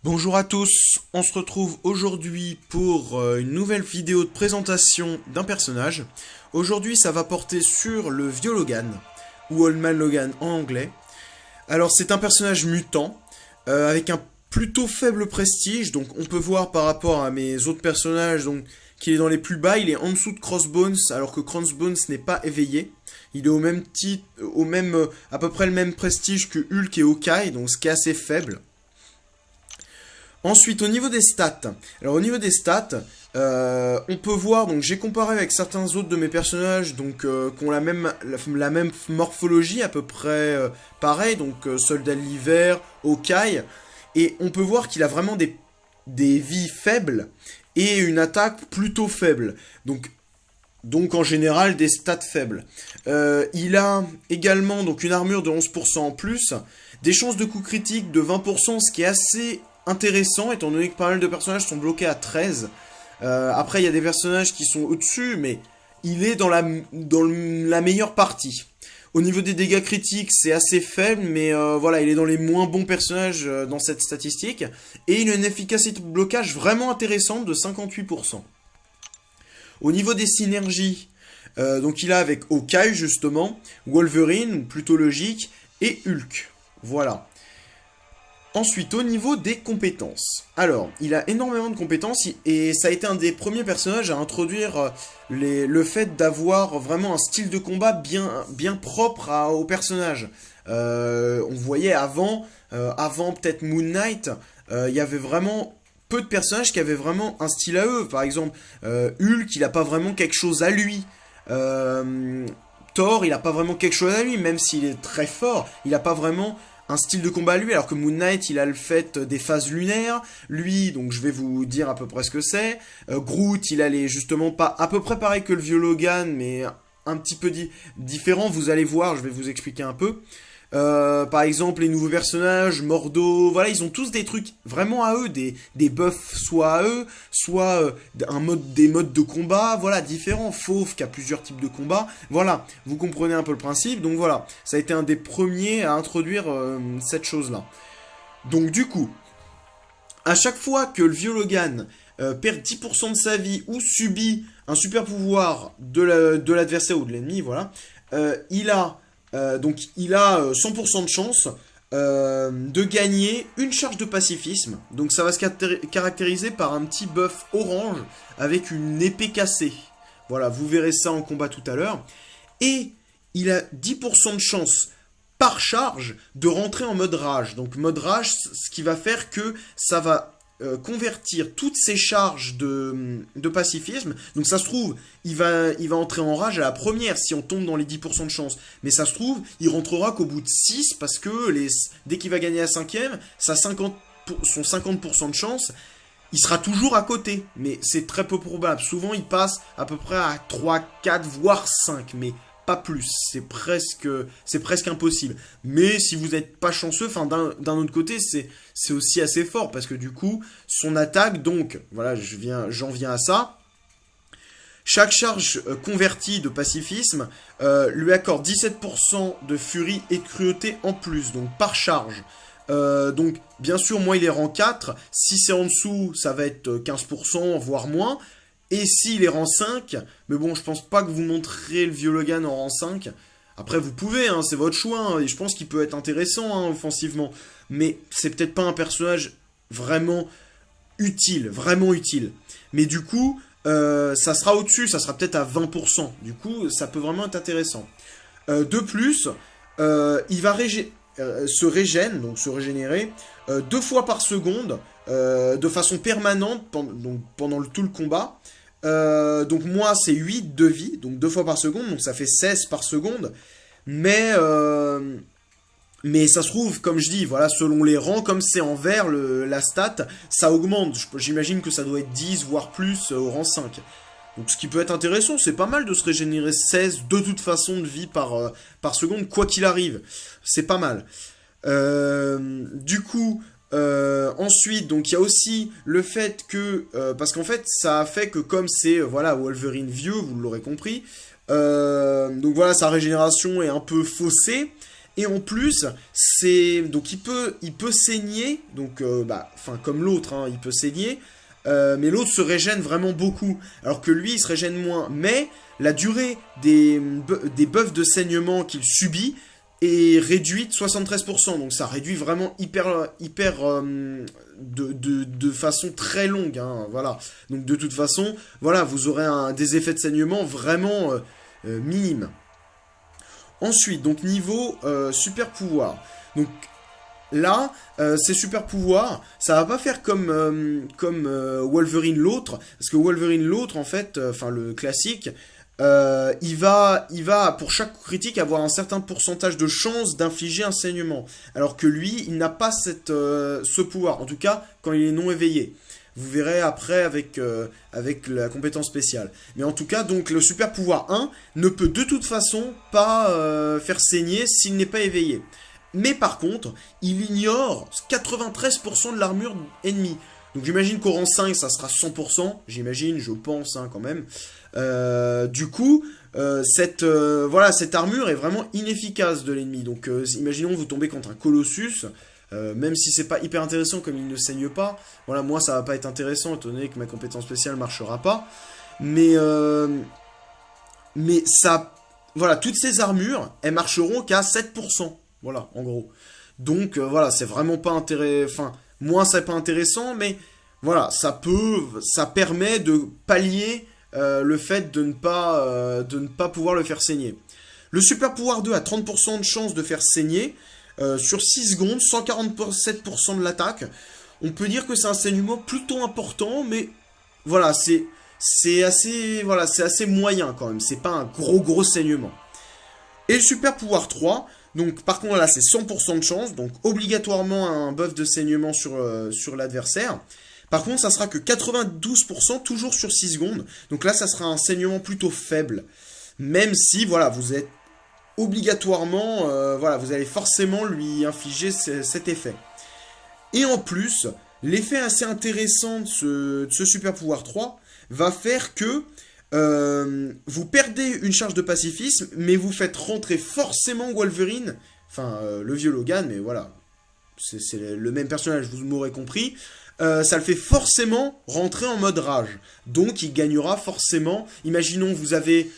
Bonjour à tous, on se retrouve aujourd'hui pour une nouvelle vidéo de présentation d'un personnage. Aujourd'hui ça va porter sur le Vieux Logan, ou Old Man Logan en anglais. Alors c'est un personnage mutant, avec un plutôt faible prestige, donc on peut voir par rapport à mes autres personnages donc qu'il est dans les plus bas, il est en dessous de Crossbones, alors que Crossbones n'est pas éveillé. Il est au même titre, à peu près le même prestige que Hulk et Hawkeye, donc ce qui est assez faible. Ensuite, au niveau des stats, alors au niveau des stats, on peut voir, donc j'ai comparé avec certains autres de mes personnages, donc qui ont la même morphologie, à peu près pareil, donc Soldat de l'hiver, Hawkeye, et on peut voir qu'il a vraiment des vies faibles et une attaque plutôt faible, donc en général des stats faibles. Il a également donc une armure de 11% en plus, des chances de coup critique de 20%, ce qui est assez intéressant, étant donné que pas mal de personnages sont bloqués à 13. Après, il y a des personnages qui sont au-dessus, mais il est dans la meilleure partie. Au niveau des dégâts critiques, c'est assez faible, mais voilà, il est dans les moins bons personnages dans cette statistique. Et il a une efficacité de blocage vraiment intéressante de 58%. Au niveau des synergies, donc il a avec Hawkeye justement, Wolverine, plutôt logique, et Hulk. Voilà. Ensuite, au niveau des compétences. Alors, il a énormément de compétences et ça a été un des premiers personnages à introduire le fait d'avoir vraiment un style de combat bien propre au personnage. On voyait avant peut-être Moon Knight, il y avait vraiment peu de personnages qui avaient vraiment un style à eux. Par exemple, Hulk, il n'a pas vraiment quelque chose à lui. Thor, il n'a pas vraiment quelque chose à lui, même s'il est très fort, il n'a pas vraiment un style de combat à lui, alors que Moon Knight, il a le fait des phases lunaires. Lui, donc je vais vous dire à peu près ce que c'est. Groot, il a justement pas à peu près pareil que le Vieux Logan, mais un petit peu différent. Vous allez voir, je vais vous expliquer un peu. Par exemple, les nouveaux personnages, Mordo, voilà, ils ont tous des trucs vraiment à eux, des buffs soit à eux, soit des modes de combat, voilà, différents. Fauve qui a plusieurs types de combats, voilà, vous comprenez un peu le principe, donc voilà, ça a été un des premiers à introduire cette chose-là. Donc du coup, à chaque fois que le Vieux Logan perd 10% de sa vie ou subit un super pouvoir de l'adversaire ou de l'ennemi, voilà, il a 100% de chance de gagner une charge de pacifisme. Donc ça va se caractériser par un petit buff orange avec une épée cassée. Voilà, vous verrez ça en combat tout à l'heure. Et il a 10% de chance par charge de rentrer en mode rage. Donc mode rage, ce qui va faire que ça va convertir toutes ces charges de pacifisme. Donc ça se trouve, il va entrer en rage à la première si on tombe dans les 10% de chance. Mais ça se trouve, il rentrera qu'au bout de 6 parce que dès qu'il va gagner la 5ème, son 50% de chance, il sera toujours à côté. Mais c'est très peu probable. Souvent, il passe à peu près à 3, 4, voire 5. Mais pas plus, c'est presque impossible. Mais si vous n'êtes pas chanceux, enfin d'un autre côté, c'est aussi assez fort parce que du coup, son attaque, donc voilà, j'en viens à ça. Chaque charge convertie de pacifisme lui accorde 17% de furie et de cruauté en plus, donc par charge. Donc bien sûr, moi il est rang 4, si c'est en dessous, ça va être 15%, voire moins. Et s'il est rang 5, mais bon, je pense pas que vous montrerez le Vieux Logan en rang 5. Après, vous pouvez, hein, c'est votre choix, hein, et je pense qu'il peut être intéressant, hein, offensivement. Mais c'est peut-être pas un personnage vraiment utile, vraiment utile. Mais du coup, ça sera au-dessus, ça sera peut-être à 20%. Du coup, ça peut vraiment être intéressant. De plus, il va se régénérer 2 fois par seconde, de façon permanente pendant tout le combat. Donc moi c'est 8 de vie, donc 2 fois par seconde, donc ça fait 16 par seconde. Mais ça se trouve, comme je dis, voilà, selon les rangs, comme c'est en vert la stat, ça augmente. J'imagine que ça doit être 10, voire plus au rang 5. Donc ce qui peut être intéressant, c'est pas mal de se régénérer 16 de toute façon de vie par seconde, quoi qu'il arrive. C'est pas mal. Du coup... ensuite, donc il y a aussi le fait que, parce qu'en fait ça a fait que comme c'est voilà Wolverine vieux, vous l'aurez compris, donc voilà sa régénération est un peu faussée Et en plus, c'est donc il peut saigner, donc comme l'autre, hein, il peut saigner, mais l'autre se régène vraiment beaucoup, alors que lui il se régène moins. Mais la durée des buffs de saignement qu'il subit est réduite de 73%, donc ça réduit vraiment de façon très longue, hein, voilà. Donc de toute façon, voilà, vous aurez des effets de saignement vraiment minimes. Ensuite, donc niveau super pouvoir. Donc là, ces super pouvoirs, ça va pas faire comme Wolverine l'autre, parce que Wolverine l'autre, en fait, enfin le classique, il va pour chaque coup critique avoir un certain pourcentage de chance d'infliger un saignement, alors que lui, il n'a pas ce pouvoir, en tout cas quand il est non éveillé. Vous verrez après avec la compétence spéciale. Mais en tout cas, donc le super pouvoir 1 ne peut de toute façon pas faire saigner s'il n'est pas éveillé. Mais par contre, il ignore 93% de l'armure ennemie. Donc j'imagine qu'au rang 5, ça sera 100%. J'imagine, je pense hein, quand même. Du coup, cette armure est vraiment inefficace de l'ennemi. Donc imaginons vous tombez contre un Colossus. Même si c'est pas hyper intéressant comme il ne saigne pas, voilà, moi ça va pas être intéressant étant donné que ma compétence spéciale marchera pas. Mais ça, voilà, toutes ces armures, elles marcheront qu'à 7%. Voilà, en gros. Donc voilà, c'est vraiment pas intéressant. Enfin, moi c'est pas intéressant, mais voilà, ça permet de pallier le fait de ne pas pouvoir le faire saigner. Le super pouvoir 2 a 30% de chance de faire saigner. Sur 6 secondes, 147% de l'attaque. On peut dire que c'est un saignement plutôt important, mais voilà, c'est assez moyen quand même. C'est pas un gros saignement. Et le super pouvoir 3, donc par contre là c'est 100% de chance, donc obligatoirement un buff de saignement sur l'adversaire. Par contre ça sera que 92% toujours sur 6 secondes, donc là ça sera un saignement plutôt faible. Même si voilà, vous êtes obligatoirement, vous allez forcément lui infliger cet effet. Et en plus, l'effet assez intéressant de ce super pouvoir 3 va faire que vous perdez une charge de pacifisme, mais vous faites rentrer forcément Wolverine, enfin le vieux Logan, mais voilà, c'est le même personnage, vous m'aurez compris. Ça le fait forcément rentrer en mode rage. Donc il gagnera forcément. Imaginons vous avez,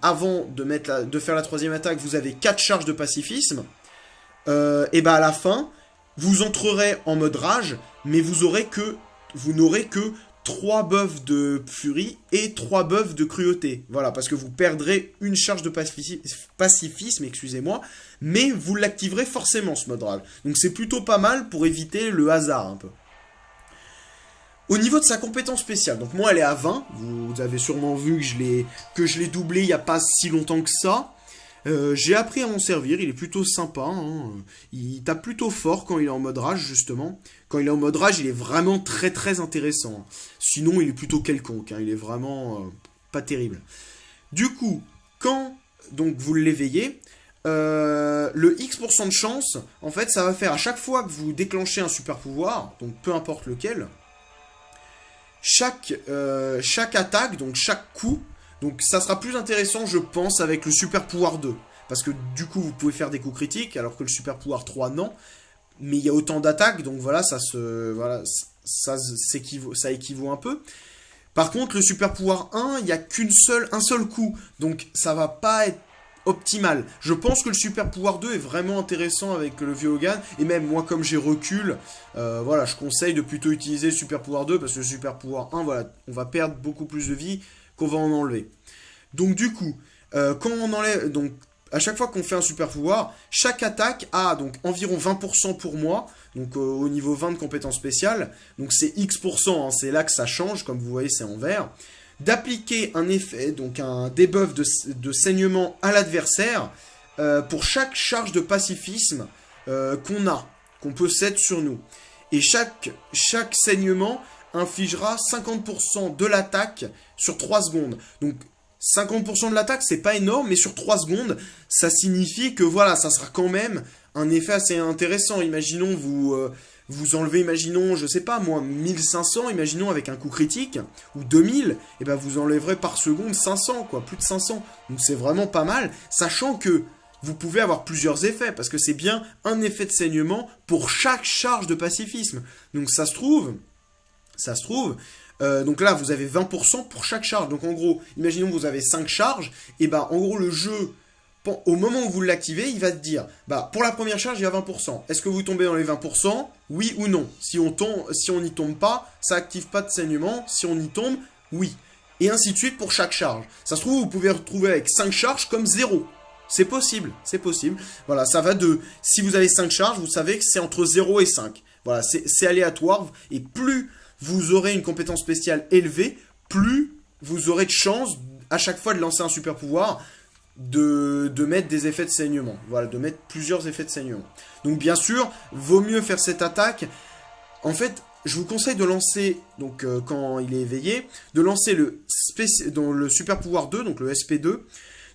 avant de faire la troisième attaque, vous avez 4 charges de pacifisme. Et bah à la fin, vous entrerez en mode rage, mais vous n'aurez que 3 buffs de furie et 3 buffs de cruauté. Voilà, parce que vous perdrez une charge de pacifisme, excusez-moi, mais vous l'activerez forcément ce mode rage. Donc c'est plutôt pas mal pour éviter le hasard un peu. Au niveau de sa compétence spéciale, donc moi elle est à 20, vous avez sûrement vu que je l'ai doublé il n'y a pas si longtemps que ça. J'ai appris à m'en servir, il est plutôt sympa, hein. Il tape plutôt fort quand il est en mode rage justement. Quand il est en mode rage, il est vraiment très intéressant. Sinon il est plutôt quelconque, hein. Il est vraiment pas terrible. Du coup, quand donc vous l'éveillez, le X% de chance, en fait ça va faire à chaque fois que vous déclenchez un super pouvoir, donc peu importe lequel, chaque attaque, donc chaque coup, donc ça sera plus intéressant je pense avec le super pouvoir 2, parce que du coup vous pouvez faire des coups critiques alors que le super pouvoir 3 non, mais il y a autant d'attaques donc voilà, ça équivaut un peu. Par contre le super pouvoir 1, il n'y a un seul coup, donc ça va pas être optimal. Je pense que le super pouvoir 2 est vraiment intéressant avec le vieux Hogan, et même moi comme j'ai recul, voilà, je conseille de plutôt utiliser le super pouvoir 2 parce que le super pouvoir 1, voilà, on va perdre beaucoup plus de vie qu'on va en enlever. Donc du coup, quand on enlève, donc à chaque fois qu'on fait un super pouvoir, chaque attaque a donc environ 20% pour moi, donc au niveau 20 de compétences spéciales, donc c'est X%, hein, c'est là que ça change, comme vous voyez c'est en vert, d'appliquer un effet, donc un debuff de saignement à l'adversaire pour chaque charge de pacifisme qu'on possède sur nous. Et chaque saignement infligera 50% de l'attaque sur 3 secondes. Donc 50% de l'attaque, c'est pas énorme, mais sur 3 secondes, ça signifie que voilà, ça sera quand même un effet assez intéressant. Imaginons, vous enlevez, imaginons, je sais pas moi, 1500, imaginons avec un coup critique, ou 2000, et ben vous enlèverez par seconde 500, quoi, plus de 500. Donc c'est vraiment pas mal, sachant que vous pouvez avoir plusieurs effets, parce que c'est bien un effet de saignement pour chaque charge de pacifisme. Donc ça se trouve, donc là vous avez 20% pour chaque charge. Donc en gros, imaginons que vous avez 5 charges, et ben en gros le jeu, au moment où vous l'activez, il va te dire, bah pour la première charge il y a 20%. Est-ce que vous tombez dans les 20%? Oui ou non. Si on n'y tombe pas, ça active pas de saignement. Si on y tombe, oui. Et ainsi de suite pour chaque charge. Ça se trouve, vous pouvez retrouver avec 5 charges comme 0. C'est possible, c'est possible. Voilà, ça va de... Si vous avez 5 charges, vous savez que c'est entre 0 et 5. Voilà, c'est aléatoire. Et plus vous aurez une compétence spéciale élevée, plus vous aurez de chance, à chaque fois de lancer un super pouvoir, de mettre des effets de saignement. Voilà, de mettre plusieurs effets de saignement. Donc bien sûr, vaut mieux faire cette attaque. En fait, je vous conseille de lancer, donc quand il est éveillé, de lancer dans le super pouvoir 2, donc le SP2,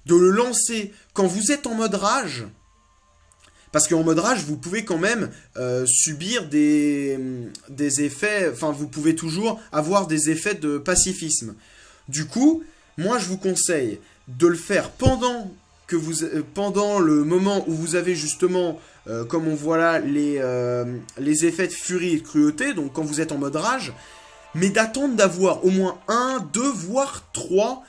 de le lancer quand vous êtes en mode rage. Parce qu'en mode rage, vous pouvez quand même subir des effets, enfin vous pouvez toujours avoir des effets de pacifisme. Du coup, moi je vous conseille de le faire pendant le moment où vous avez justement, comme on voit là, les effets de furie et de cruauté, donc quand vous êtes en mode rage, mais d'attendre d'avoir au moins 1, 2, voire 3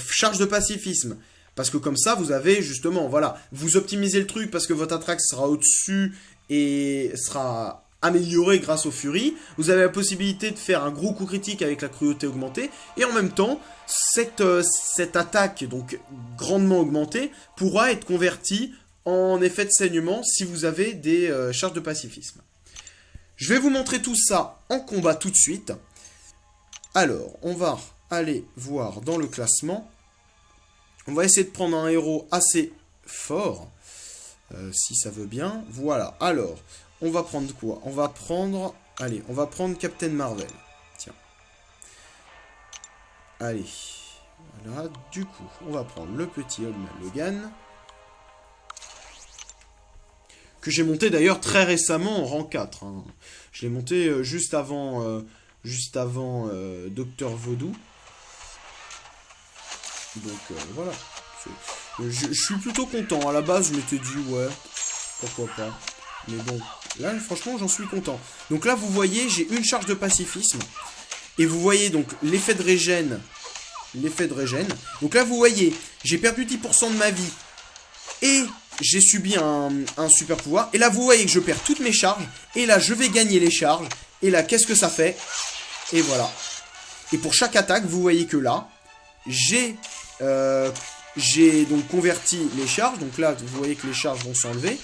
charges de pacifisme. Parce que comme ça, vous avez justement, voilà, vous optimisez le truc parce que votre attaque sera au-dessus et sera améliorée grâce aux furies. Vous avez la possibilité de faire un gros coup critique avec la cruauté augmentée. Et en même temps, cette attaque, donc grandement augmentée, pourra être convertie en effet de saignement si vous avez des charges de pacifisme. Je vais vous montrer tout ça en combat tout de suite. Alors, on va aller voir dans le classement. On va essayer de prendre un héros assez fort, si ça veut bien. Voilà, alors, on va prendre quoi? On va prendre... Allez, on va prendre Captain Marvel. Tiens. Allez. Voilà, du coup, on va prendre le petit Old Man Logan. Que j'ai monté d'ailleurs très récemment en rang 4. Hein. Je l'ai monté juste avant Docteur Vaudou. Donc voilà. Je suis plutôt content. À la base, je m'étais dit, ouais, pourquoi pas. Mais bon, là, franchement, j'en suis content. Donc là, vous voyez, j'ai une charge de pacifisme. Et vous voyez donc l'effet de régène. Donc là, vous voyez, j'ai perdu 10% de ma vie. Et j'ai subi un super pouvoir. Et là, vous voyez que je perds toutes mes charges. Et là, je vais gagner les charges. Et là, qu'est-ce que ça fait? Et voilà. Et pour chaque attaque, vous voyez que là, j'ai donc converti les charges. Donc là, vous voyez que les charges vont s'enlever.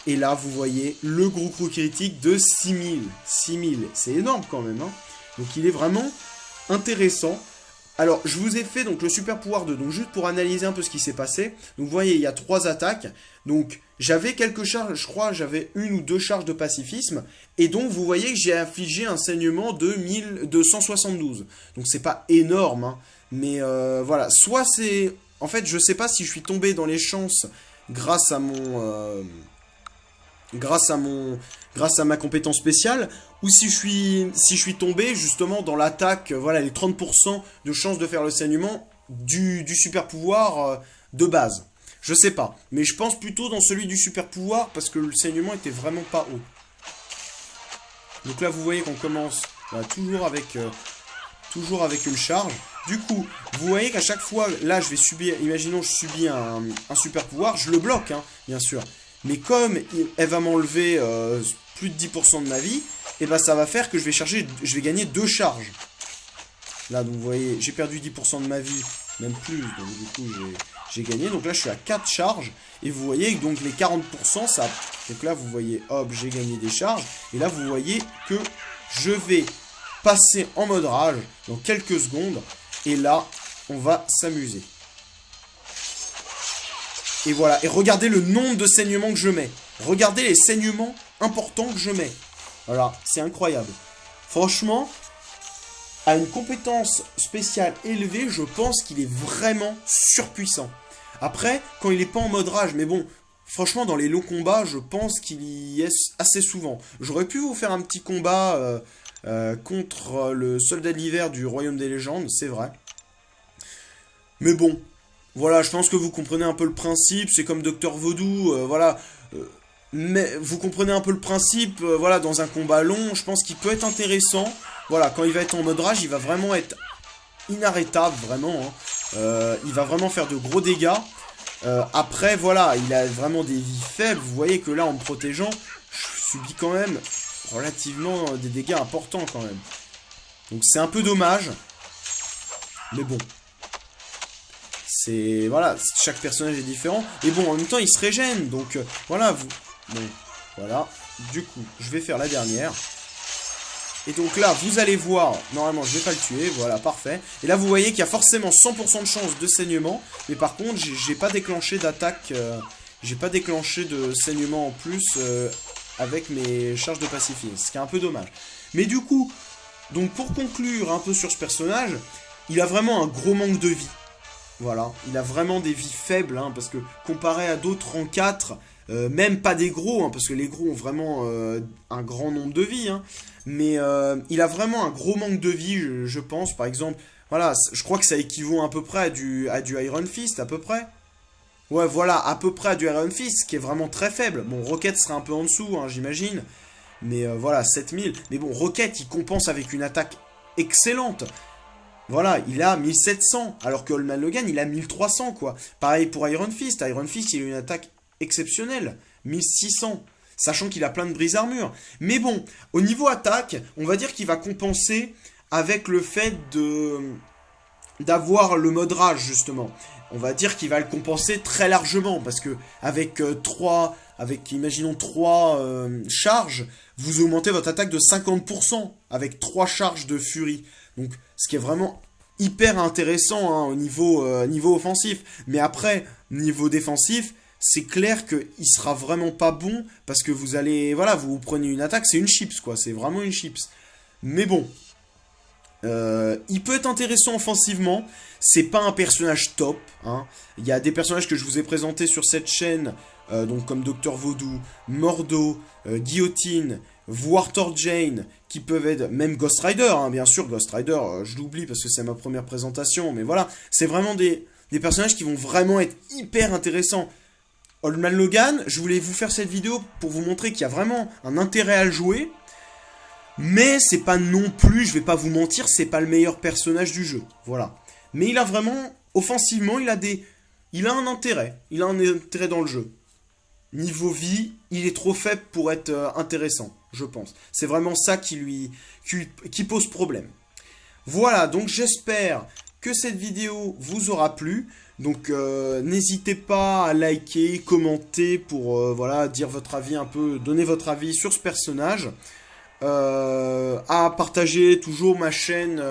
Et là, vous voyez le gros coup critique de 6000. 6000, c'est énorme quand même. Hein. Donc il est vraiment intéressant. Alors, je vous ai fait donc le super pouvoir 2. Donc juste pour analyser un peu ce qui s'est passé. Donc vous voyez, il y a 3 attaques. Donc j'avais quelques charges, je crois, j'avais 1 ou 2 charges de pacifisme. Et donc vous voyez que j'ai infligé un saignement de 172. Donc c'est pas énorme. Hein. Mais voilà, soit c'est... En fait, je sais pas si je suis tombé dans les chances grâce à ma compétence spéciale, ou si je suis tombé justement dans l'attaque, voilà, les 30% de chances de faire le saignement du super pouvoir de base. Je sais pas, mais je pense plutôt dans celui du super pouvoir parce que le saignement était vraiment pas haut. Donc là, vous voyez qu'on commence voilà, toujours avec une charge. Du coup, vous voyez qu'à chaque fois, là, je vais subir, imaginons je subis un super pouvoir, je le bloque, hein, bien sûr. Mais comme elle va m'enlever plus de 10% de ma vie, et ben ça va faire que je vais gagner 2 charges. Là, donc vous voyez, j'ai perdu 10% de ma vie, même plus, donc du coup j'ai gagné. Donc là, je suis à 4 charges, et vous voyez que donc les 40%, ça... Donc là, vous voyez, hop, j'ai gagné des charges, et là, vous voyez que je vais passer en mode rage dans quelques secondes, et là, on va s'amuser. Et voilà, et regardez le nombre de saignements que je mets. Regardez les saignements importants que je mets. Voilà, c'est incroyable. Franchement, à une compétence spéciale élevée, je pense qu'il est vraiment surpuissant. Après, quand il n'est pas en mode rage, mais bon, franchement, dans les longs combats, je pense qu'il y est assez souvent. J'aurais pu vous faire un petit combat contre le soldat de l'hiver du Royaume des légendes, c'est vrai. Mais bon, voilà, je pense que vous comprenez un peu le principe, c'est comme Docteur Vaudou, voilà. Mais vous comprenez un peu le principe, voilà, dans un combat long, je pense qu'il peut être intéressant. Voilà, quand il va être en mode rage, il va vraiment être inarrêtable, vraiment. Hein. Il va vraiment faire de gros dégâts. Après, voilà, il a vraiment des vies faibles. Vous voyez que là, en me protégeant, je subis quand même relativement des dégâts importants quand même. Donc c'est un peu dommage. Mais bon. C'est... Voilà, chaque personnage est différent. Et bon, en même temps, il se régène. Donc, voilà, vous... Bon, voilà. Du coup, je vais faire la dernière. Et donc là, vous allez voir... Normalement, je vais pas le tuer. Voilà, parfait. Et là, vous voyez qu'il y a forcément 100% de chance de saignement. Mais par contre, j'ai pas déclenché d'attaque... j'ai pas déclenché de saignement en plus avec mes charges de pacifisme. Ce qui est un peu dommage. Mais du coup... Donc, pour conclure un peu sur ce personnage, il a vraiment un gros manque de vie. Voilà, il a vraiment des vies faibles, hein, parce que comparé à d'autres en 4, même pas des gros, hein, parce que les gros ont vraiment un grand nombre de vies, hein, mais il a vraiment un gros manque de vie, je pense. Par exemple, voilà, je crois que ça équivaut à peu près à du Iron Fist, à peu près. Ouais, voilà, à peu près à du Iron Fist, qui est vraiment très faible. Bon, Rocket serait un peu en dessous, hein, j'imagine, mais voilà, 7000. Mais bon, Rocket, il compense avec une attaque excellente. Voilà, il a 1700, alors que Old Man Logan, il a 1300, quoi. Pareil pour Iron Fist. Iron Fist, il a une attaque exceptionnelle. 1600, sachant qu'il a plein de brise-armure. Mais bon, au niveau attaque, on va dire qu'il va compenser avec le fait d'avoir le mode rage, justement. On va dire qu'il va le compenser très largement, parce que avec imaginons 3 charges, vous augmentez votre attaque de 50% avec 3 charges de furie. Donc, ce qui est vraiment hyper intéressant hein, au niveau offensif. Mais après, niveau défensif, c'est clair qu'il sera vraiment pas bon, parce que vous allez, voilà, vous prenez une attaque, c'est une chips, quoi. C'est vraiment une chips. Mais bon, il peut être intéressant offensivement. C'est pas un personnage top. Hein. Il y a des personnages que je vous ai présentés sur cette chaîne, donc comme Docteur Vaudou, Mordo, Guillotine, Warthor Jane, qui peuvent être, même Ghost Rider, hein, bien sûr, Ghost Rider, je l'oublie parce que c'est ma première présentation, mais voilà, c'est vraiment des personnages qui vont vraiment être hyper intéressants. Old Man Logan, je voulais vous faire cette vidéo pour vous montrer qu'il y a vraiment un intérêt à le jouer, mais c'est pas non plus, je vais pas vous mentir, c'est pas le meilleur personnage du jeu, voilà. Mais il a vraiment, offensivement, il a un intérêt dans le jeu. Niveau vie, il est trop faible pour être intéressant, je pense. C'est vraiment ça qui pose problème. Voilà, donc j'espère que cette vidéo vous aura plu. Donc n'hésitez pas à liker, commenter pour voilà, dire votre avis un peu, donner votre avis sur ce personnage. À partager toujours ma chaîne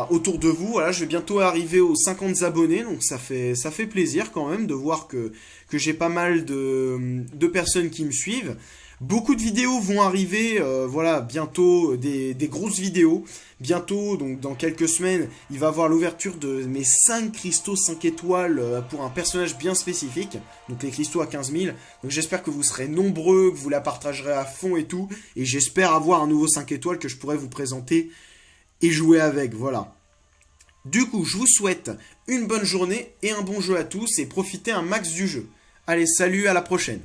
autour de vous. Voilà, je vais bientôt arriver aux 50 abonnés, donc ça fait plaisir quand même de voir que j'ai pas mal de personnes qui me suivent. Beaucoup de vidéos vont arriver, voilà, bientôt, des grosses vidéos. Bientôt, donc dans quelques semaines, il va y avoir l'ouverture de mes 5 cristaux 5 étoiles pour un personnage bien spécifique. Donc les cristaux à 15 000. Donc j'espère que vous serez nombreux, que vous la partagerez à fond et tout. Et j'espère avoir un nouveau 5 étoiles que je pourrai vous présenter et jouer avec, voilà. Du coup, je vous souhaite une bonne journée et un bon jeu à tous et profitez un max du jeu. Allez, salut, à la prochaine.